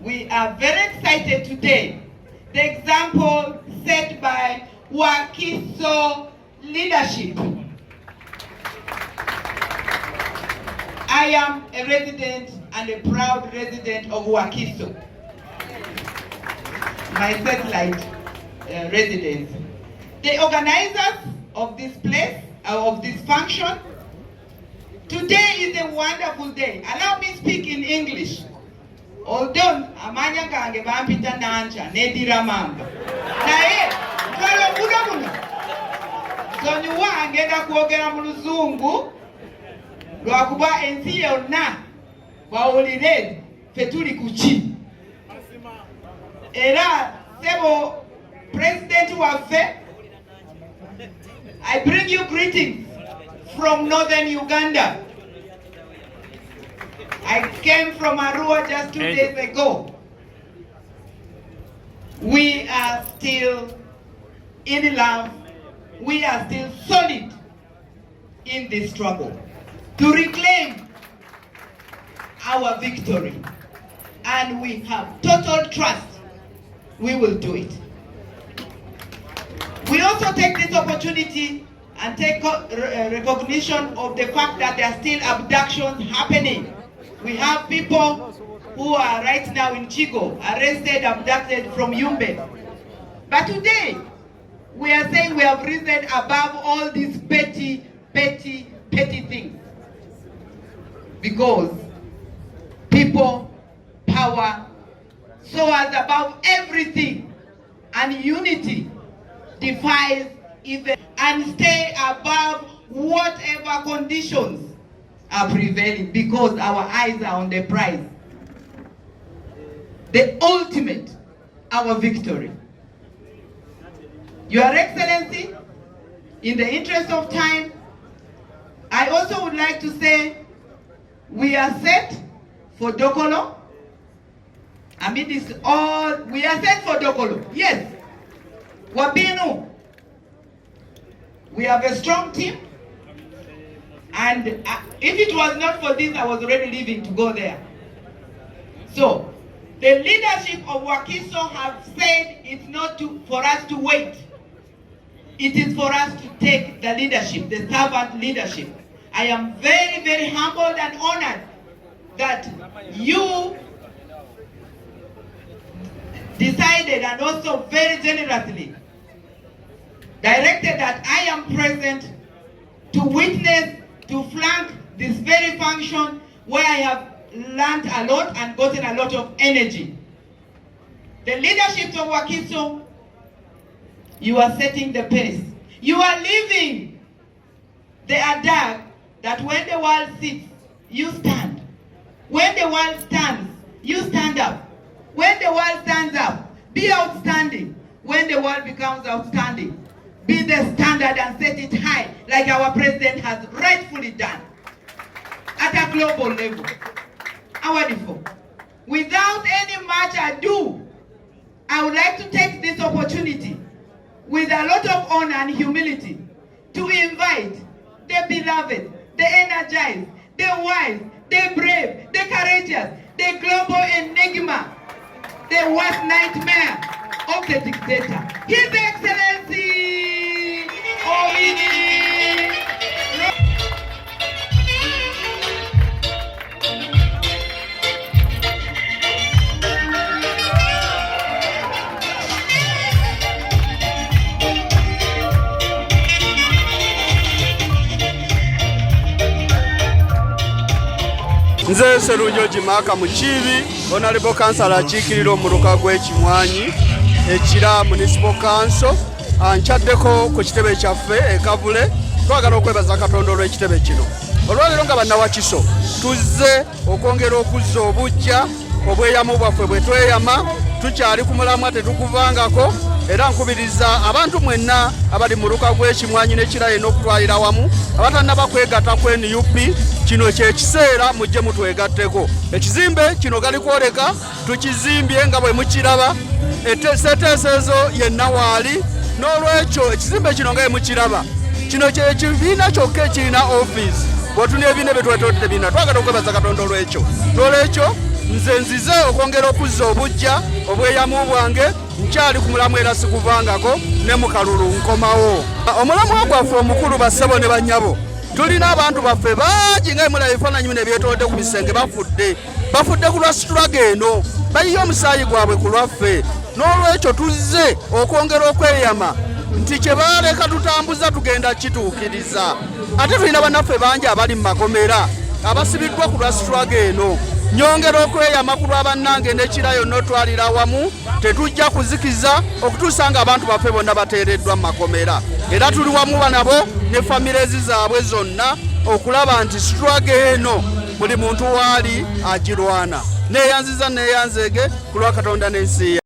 We are very excited today. The example set by Wakiso leadership. I am a resident and a proud resident of Wakiso, my satellite residence. The organizers of this place, of this function, today is a wonderful day. Allow me to speak in English. Although amanya gange bampita nanja nedira mamba. Naye twalo buno sonyu wange da kwogera mu luzungu lwakuba ensi yonna bawulire fe tuli kuki. Era sebo President waffe, I bring you greetings from northern Uganda. I came from Arua just 2 days ago. We are still in love. We are still solid in this struggle to reclaim our victory. And we have total trust we will do it. We also take this opportunity and take recognition of the fact that there are still abductions happening. We have people who are right now in Chigo, arrested, abducted from Yumbe. But today, we are saying we have risen above all these petty things. Because people, power, soars above everything, and unity defies even, and stay above whatever conditions are prevailing, because our eyes are on the prize. The ultimate, our victory. Your Excellency, in the interest of time, I also would like to say we are set for Dokolo. I mean, this all, we are set for Dokolo. Yes. Wabinu. We have a strong team. And if it was not for this, I was already leaving to go there. So, the leadership of Wakiso have said it's not for us to wait. It is for us to take the leadership, the servant leadership. I am very, very humbled and honored that you decided, and also very generously directed, that I am present to witness, to flank this very function where I have learned a lot and gotten a lot of energy. The leadership of Wakiso, you are setting the pace. You are living the adage that when the world sits, you stand. When the world stands, you stand up. When the world stands up, be outstanding. When the world becomes outstanding, be the standard and set it high, like our president has rightfully done at a global level. Wonderful. Without any much ado, I would like to take this opportunity with a lot of honor and humility to invite the beloved, the energized, the wise, the brave, the courageous, the global enigma, the worst nightmare of the dictator, His Excellency Bobi. Nze Serunjo Jimaka Muchibi, Honorable Councillor akiikirira omuluka gw'Ekimwanyi ekira Municipal Council. Nchaddeko ku kitebe kyaffe ekavule, twagala okwebaza Katonda olw'ekitebe kino. Olwaleero nga bannawakiso tuzze okwongera okuzza obujja obweyamu bwaffe bwe tweyama, tukyali ku mulamwa tetukuvangako, era nkubiriza abantu mwenna abali mu luka gw'Ekimwanyi n'ekira n'okutwalira wamu abatannaba kwegatta ku NUP, kino kye kiseera mujje mutwegatteko. Ekizimbe kino gali kwoleka tukizimbye nga bwe mukiraba, seteesezo yenna waali, n'olwekyo ekizimbe kino nga bwe mukiraba, kino kye kibiina kyokka ekirina office. Bw'otunula ebibiina bye twetolodde biina, twagala okwebaza Katonda olw'ekyo. N'olwekyo nze nzize okwongera okuzza obujja obweyamu bwange nkyali ku mulamwa era sikuvangako ne mu kalulu nkomawo. Omulamwa gwaffe omukulu bassebo ne bannyabo, tulina abantu baffe bangi nga emulaba ebifaananyi bino ebyetoolodde ku bisenge bafudde ku lwa struggle eno, bayiye omusaayi gwabwe ku lwaffe. N'olwekyo tuzze okwongera okweyama nti kye baaleka tutambuza tugenda kituukiriza. Ate tulina bannaffe bangi abali mu makomera abasibiddwa ku lwa struggle eno. Nyongera okweyama ku lwa bannange n'ekira yonna otwalira awamu, tetujja kuzikiza okutuusa nga abantu baffe bonna bateereddwa mu makomera. Era tuli wamu nabo ne famires zaabwe zonna okulaba nti struggle eno buli muntu waali agirwana. Neeyanziza neeyanzeege ku lwa Katonda n'ensi.